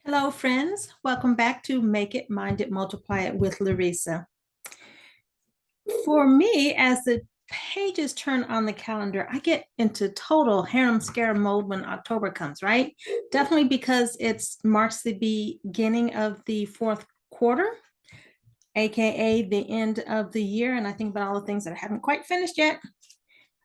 Hello, friends. Welcome back to Make It, Mind It, Multiply It with Larisa. For me, as the pages turn on the calendar, I get into total harem scare mode when October comes, right? Definitely because it marks the beginning of the fourth quarter, aka the end of the year. And I think about all the things that I haven't quite finished yet.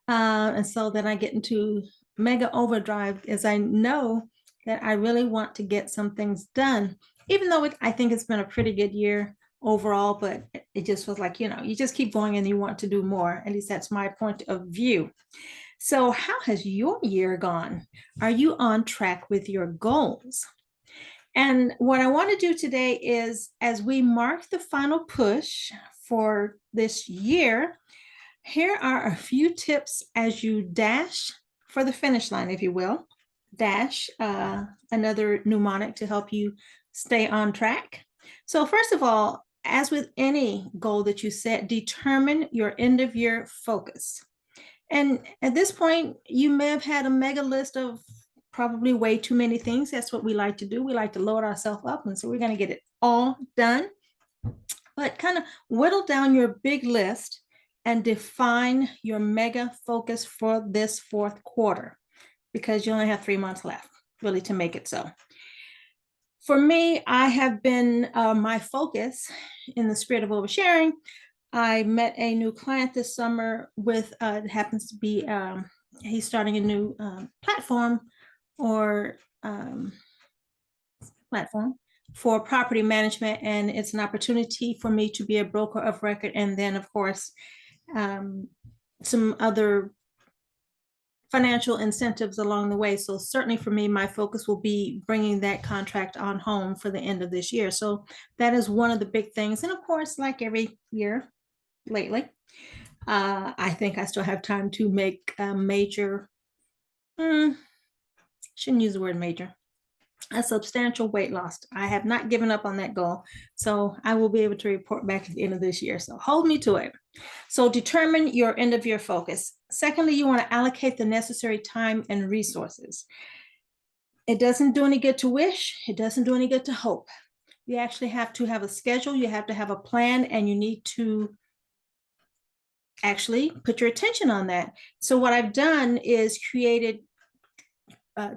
And so then I get into mega overdrive as I know that I really want to get some things done, even though I think it's been a pretty good year overall, but it just was like, you just keep going and you want to do more. At least that's my point of view. So, how has your year gone? Are you on track with your goals? And what I want to do today is as we mark the final push for this year, here are a few tips as you dash for the finish line, if you will. Dash, another mnemonic to help you stay on track. So, first of all, as with any goal that you set, determine your end of year focus. And at this point, you may have had a mega list of probably way too many things. That's what we like to do. We like to load ourselves up. And so we're going to get it all done. But kind of whittle down your big list and define your mega focus for this fourth quarter because you only have 3 months left really to make it so. For me, I have been my focus in the spirit of oversharing. I met a new client this summer with, it happens to be, he's starting a new platform or platform for property management. And it's an opportunity for me to be a broker of record. And then, of course, some other financial incentives along the way. So certainly for me, my focus will be bringing that contract on home for the end of this year. So that is one of the big things. And of course, like every year lately, I think I still have time to make a major, shouldn't use the word major, a substantial weight loss. I have not given up on that goal. So I will be able to report back at the end of this year. So hold me to it. So determine your end of year focus. Secondly, you want to allocate the necessary time and resources. It doesn't do any good to wish. It doesn't do any good to hope. You actually have to have a schedule. You have to have a plan, and you need to actually put your attention on that. So what I've done is created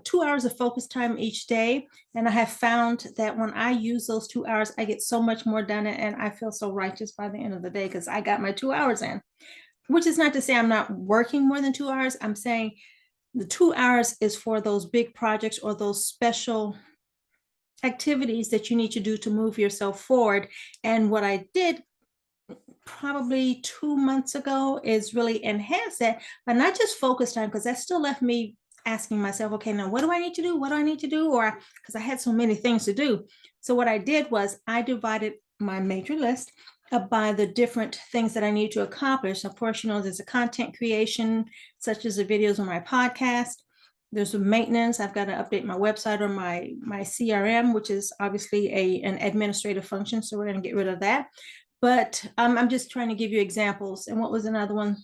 2 hours of focus time each day. And I have found that when I use those 2 hours, I get so much more done and I feel so righteous by the end of the day because I got my 2 hours in, which is not to say I'm not working more than 2 hours. I'm saying the 2 hours is for those big projects or those special activities that you need to do to move yourself forward. And what I did probably 2 months ago is really enhance that, but not just focus time, because that still left me asking myself, okay, now what do I need to do? What do I need to do? Or because I had so many things to do. So what I did was I divided my major list up by the different things that I need to accomplish. Of course, there's a content creation, such as the videos on my podcast. There's a maintenance. I've got to update my website or my CRM, which is obviously an administrative function. So we're going to get rid of that. But I'm just trying to give you examples. And what was another one?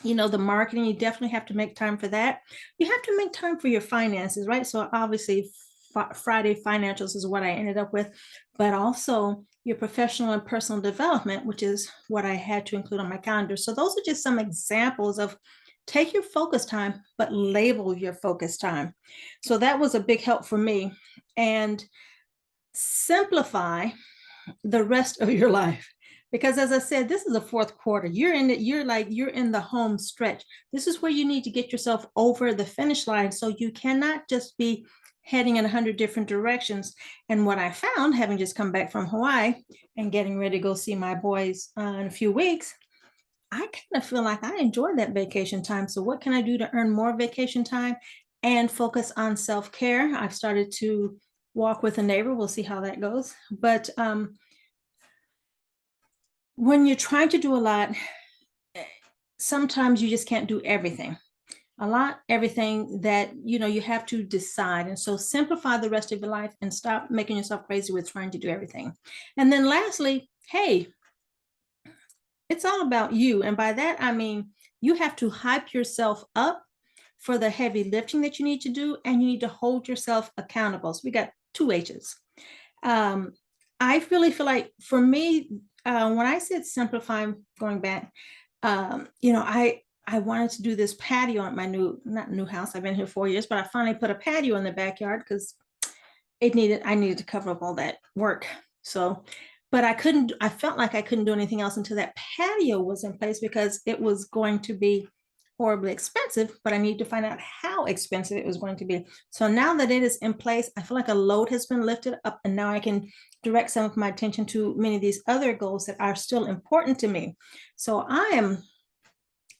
The marketing, you definitely have to make time for that. You have to make time for your finances, right? So obviously Friday financials is what I ended up with, but also your professional and personal development, which is what I had to include on my calendar. So those are just some examples of take your focus time, but label your focus time. So that was a big help for me. And simplify the rest of your life. Because as I said, this is the fourth quarter. You're in the home stretch. This is where you need to get yourself over the finish line. So you cannot just be heading in 100 different directions. And what I found, having just come back from Hawaii and getting ready to go see my boys in a few weeks, I kind of feel like I enjoy that vacation time. So what can I do to earn more vacation time and focus on self-care? I've started to walk with a neighbor. We'll see how that goes. But when you're trying to do a lot, sometimes you just can't do everything. Everything that, you have to decide. And so simplify the rest of your life and stop making yourself crazy with trying to do everything. And then lastly, hey, it's all about you. And by that, I mean, you have to hype yourself up for the heavy lifting that you need to do, and you need to hold yourself accountable. So we got two H's. I really feel like for me, when I said simplify, going back, I wanted to do this patio at my not new house. I've been here 4 years, but I finally put a patio in the backyard because I needed to cover up all that work. So, but I felt like I couldn't do anything else until that patio was in place because it was going to be horribly expensive, but I need to find out how expensive it was going to be. So now that it is in place, I feel like a load has been lifted up, and now I can direct some of my attention to many of these other goals that are still important to me. So I'm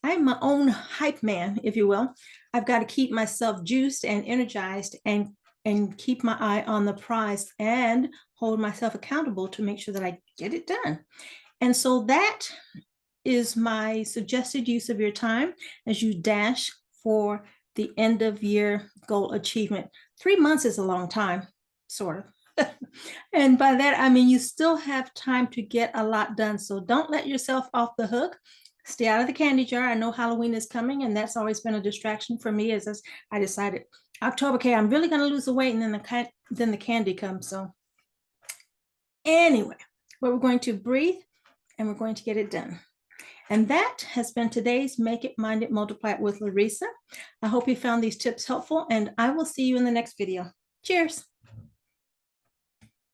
my own hype man, if you will. I've got to keep myself juiced and energized and keep my eye on the prize and hold myself accountable to make sure that I get it done. And so that is my suggested use of your time as you dash for the end of year goal achievement. 3 months is a long time, sort of. And by that, I mean, you still have time to get a lot done. So don't let yourself off the hook. Stay out of the candy jar. I know Halloween is coming, and that's always been a distraction for me. As I decided October, okay, I'm really going to lose the weight, and then the candy comes. So anyway, but we're going to breathe, and we're going to get it done. And that has been today's Make It, Mind It, Multiply It with Larisa. I hope you found these tips helpful, and I will see you in the next video. Cheers.